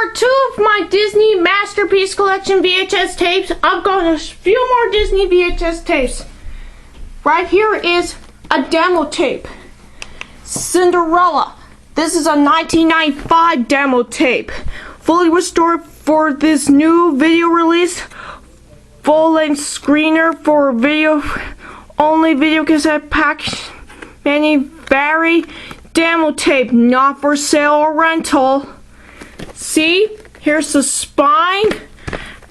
part 2 of my Disney Masterpiece Collection VHS tapes. I've got a few more Disney VHS tapes. Right here is a demo tape. Cinderella. This is a 1995 demo tape. Fully restored for this new video release. Full-length screener for video only video cassette package. Many vary. Demo tape, not for sale or rental. See, here's the spine,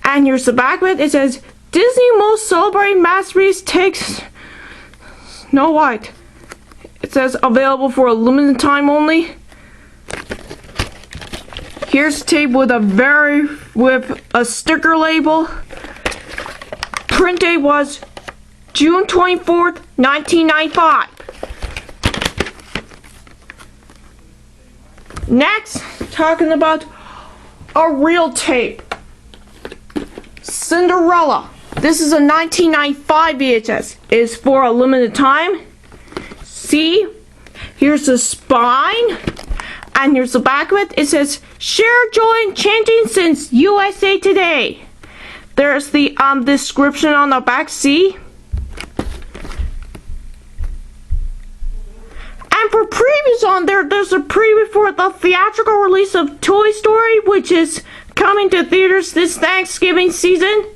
and here's the back of it. It says Disney Most Celebrated Masterpiece takes Snow White. It says available for a limited time only. Here's tape with a sticker label. Print date was June 24th, 1995. Next, talking about a real tape. Cinderella. This is a 1995 VHS. It's for a limited time. See? Here's the spine. And here's the back of it. It says, share joy enchanting since USA Today. There's the description on the back. See? And for previews on there, there's a preview for the theatrical release of Toy Story, which is coming to theaters this Thanksgiving season.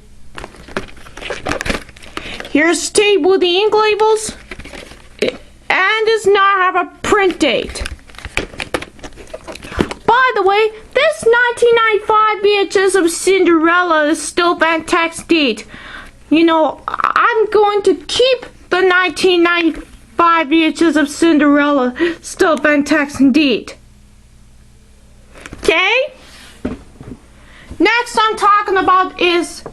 Here's tape with the ink labels, and does not have a print date. By the way, this 1995 VHS of Cinderella is still fantastic. You know, I'm going to keep the 1995 VHS of Cinderella. Still fantastic indeed. Okay? Next I'm talking about is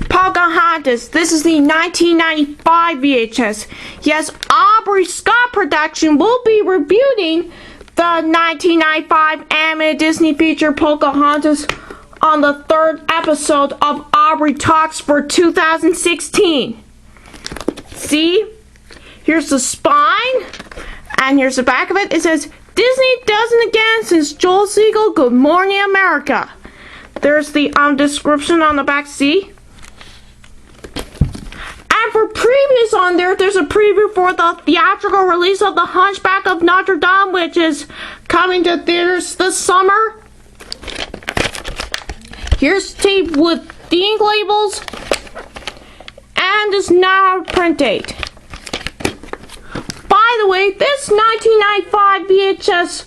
Pocahontas. This is the 1995 VHS. Yes, Aubrey Scott Production will be rebooting the 1995 animated Disney feature Pocahontas on the 3rd episode of Aubrey Talks for 2016. See? Here's the spine, and here's the back of it. It says, Disney does it again since Joel Siegel, Good Morning America. There's the description on the back. See? And for previews on there, there's a preview for the theatrical release of The Hunchback of Notre Dame, which is coming to theaters this summer. Here's tape with the ink labels, and is now a print date. By the way, this 1995 VHS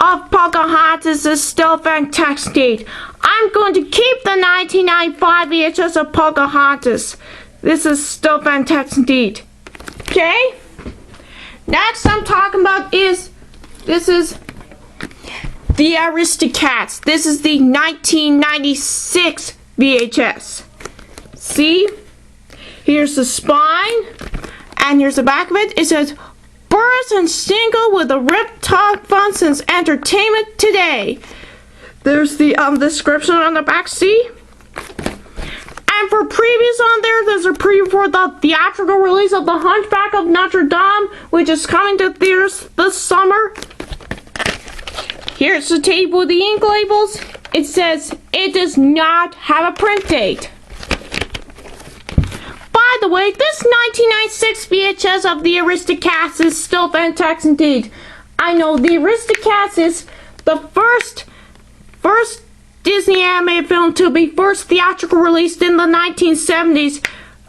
of Pocahontas is still fantastic. I'm going to keep the 1995 VHS of Pocahontas. This is still fantastic indeed. Okay? Next I'm talking about is, this is the Aristocats. This is the 1996 VHS. See? Here's the spine, and here's the back of it. It says, Burris and Stingle with the Rip Talk Fun since Entertainment Today. There's the description on the back. See? And for previews on there, there's a preview for the theatrical release of The Hunchback of Notre Dame, which is coming to theaters this summer. Here's the tape with the ink labels. It says it does not have a print date. By the way, this 1996 VHS of the Aristocats is still fantastic indeed. I know the Aristocats is the first Disney animated film to be first theatrical released in the 1970s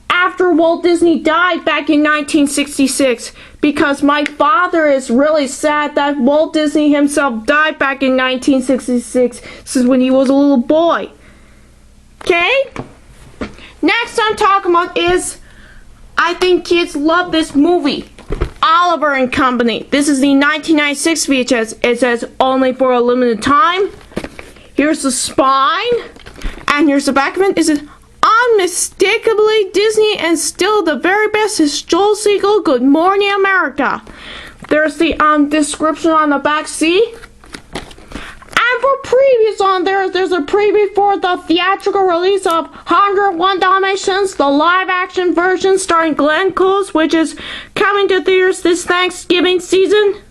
after Walt Disney died back in 1966, because my father is really sad that Walt Disney himself died back in 1966. This is when he was a little boy. Okay? Next I'm talking about is, I think kids love this movie, Oliver and Company. This is the 1996 VHS. It says only for a limited time. Here's the spine, and here's the back of it. It says unmistakably Disney and still the very best is Joel Siegel, Good Morning America. There's the description on the back. See? And for previews on there, there's a preview for the theatrical release of 101 Dalmatians, the live-action version starring Glenn Close, which is coming to theaters this Thanksgiving season.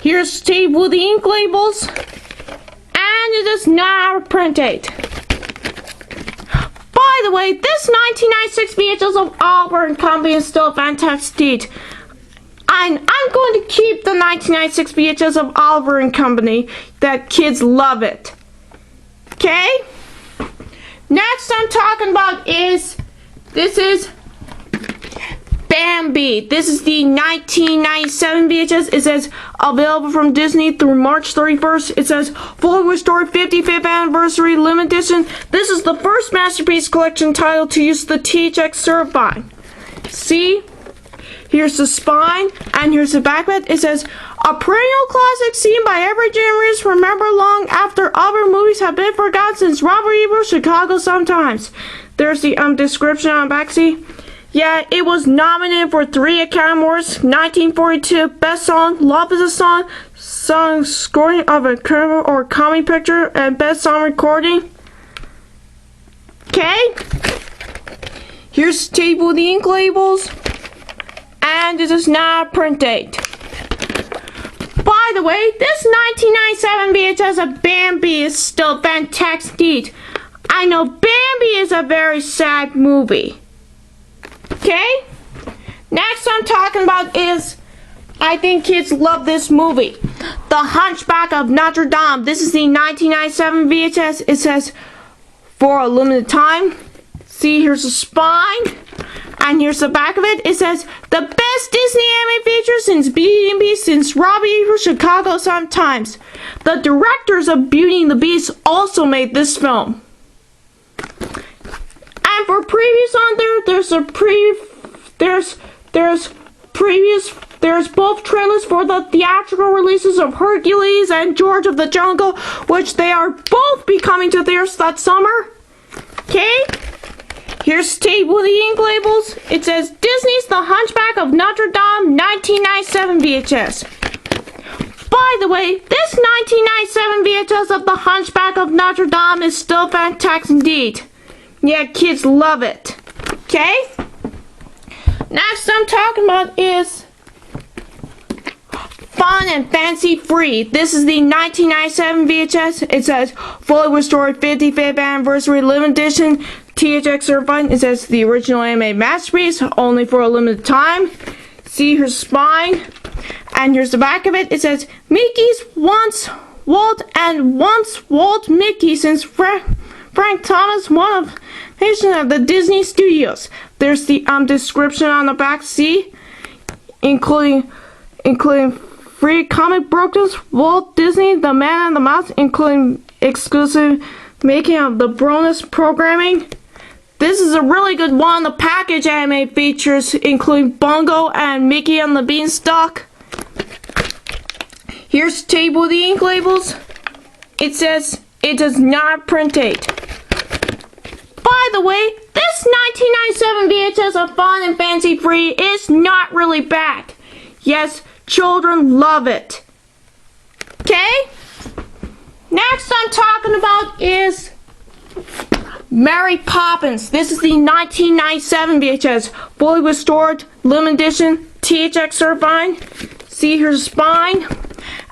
Here's the table with the ink labels. And it is not a print date. By the way, this 1996 VHS of Oliver and Company is still a fantastic deed. And I'm going to keep the 1996 VHS of Oliver and Company. That kids love it. Okay? Next I'm talking about is, this is Bambi. This is the 1997 VHS. It says available from Disney through March 31st. It says fully restored 55th anniversary limited edition. This is the first Masterpiece Collection title to use the THX Certified. See? Here's the spine, and here's the back of it. It says, a perennial classic seen by every generation remember long after other movies have been forgotten since Robert Ebert, Chicago sometimes. There's the description on the back. See? Yeah, it was nominated for 3 Academy Awards. 1942, Best Song, Love is a Song, Song Scoring of a Curve or Comedy Picture, and Best Song Recording. Okay? Here's the table with the ink labels. And this is not a print date. By the way, this 1997 VHS of Bambi is still fantastic. I know Bambi is a very sad movie. Okay? Next I'm talking about is, I think kids love this movie. The Hunchback of Notre Dame. This is the 1997 VHS. It says, for a limited time. See, here's the spine. And here's the back of it. It says, the best Disney anime feature since Beauty and the Beast since Robbie Ebert, Chicago sometimes. The directors of Beauty and the Beast also made this film. And for previews on there, there's both trailers for the theatrical releases of Hercules and George of the Jungle, which they are both be coming to theaters that summer. Okay? Here's the table with the ink labels. It says Disney's The Hunchback of Notre Dame 1997 VHS. By the way, this 1997 VHS of The Hunchback of Notre Dame is still fantastic indeed. Yeah, kids love it. Okay? Next I'm talking about is Fun and Fancy Free. This is the 1997 VHS. It says fully restored 55th anniversary limited edition. THX Certified. It says the original anime masterpiece, only for a limited time. See, here's spine, and here's the back of it. It says Mickey's once Walt and once Walt Mickey since Frank Thomas, one of the Disney Studios. There's the description on the back. See, including free comic books, Walt Disney, The Man and the Mouse, including exclusive making of the bonus programming. This is a really good one. The package anime features including Bungo and Mickey and the Beanstalk. Here's the table with the ink labels. It says it does not print date. By the way, this 1997 VHS of Fun and Fancy Free is not really bad. Yes, children love it. Okay? Next I'm talking about is Mary Poppins. This is the 1997 VHS, fully restored, limited edition, THX Certified. See, here's the spine,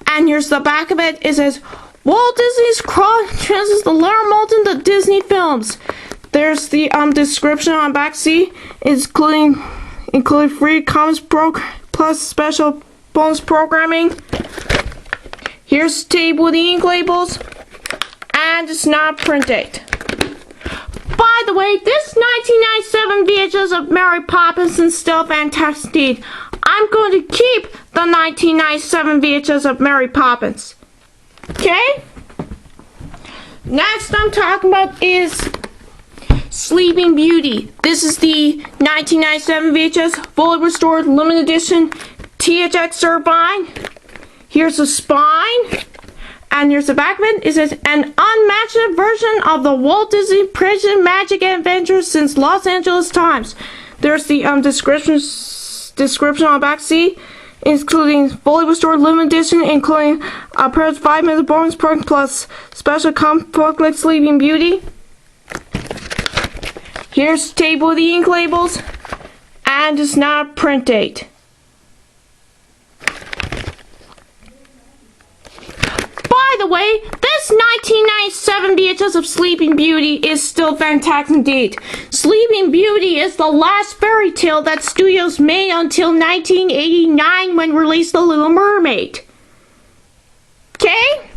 and here's the back of it. It says, Walt Disney's translates the Larry Moulton to Disney films. There's the description on back. See, including free comics plus special bonus programming. Here's the table with the ink labels, and it's not print date. By the way, this 1997 VHS of Mary Poppins is still fantastic. I'm going to keep the 1997 VHS of Mary Poppins. Okay? Next I'm talking about is Sleeping Beauty. This is the 1997 VHS, fully restored, limited edition, THX Certified. Here's the spine, and here's the back of it. It says, an unmatched version of the Walt Disney Prison Magic Adventures since Los Angeles times. There's the description on the back. See, including fully restored limited edition, including a pair of 5-minute bonus program plus special comic book like Sleeping Beauty. Here's the table with the ink labels, and it's not a print date. way, this 1997 VHS of Sleeping Beauty is still fantastic indeed. Sleeping Beauty is the last fairy tale that studios made until 1989 when released The Little Mermaid. Okay?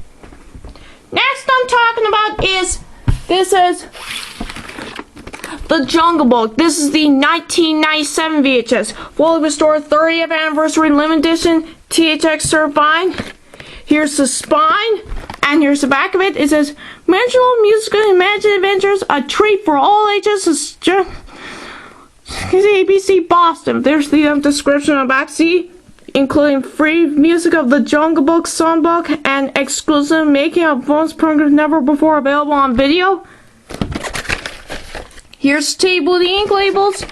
Next I'm talking about is, this is The Jungle Book. This is the 1997 VHS, fully restored 30th anniversary limited edition, THX certified. Here's the spine, and here's the back of it. It says, Magical Musical Imagine Adventures, a treat for all ages. It's ABC Boston. There's the description on the back. See, including free music of the Jungle Book songbook and exclusive making of bonus programs never before available on video. Here's the table of the ink labels,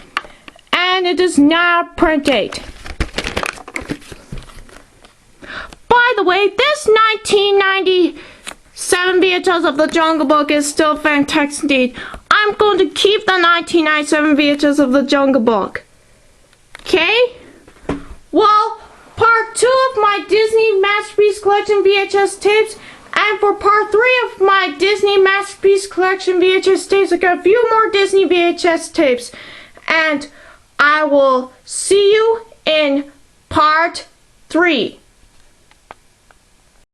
and it is not print date. By the way, this 1997 VHS of The Jungle Book is still fantastic indeed. I'm going to keep the 1997 VHS of The Jungle Book. Okay? Well, part 2 of my Disney Masterpiece Collection VHS tapes, and for part 3 of my Disney Masterpiece Collection VHS tapes, I got a few more Disney VHS tapes, and I will see you in part 3.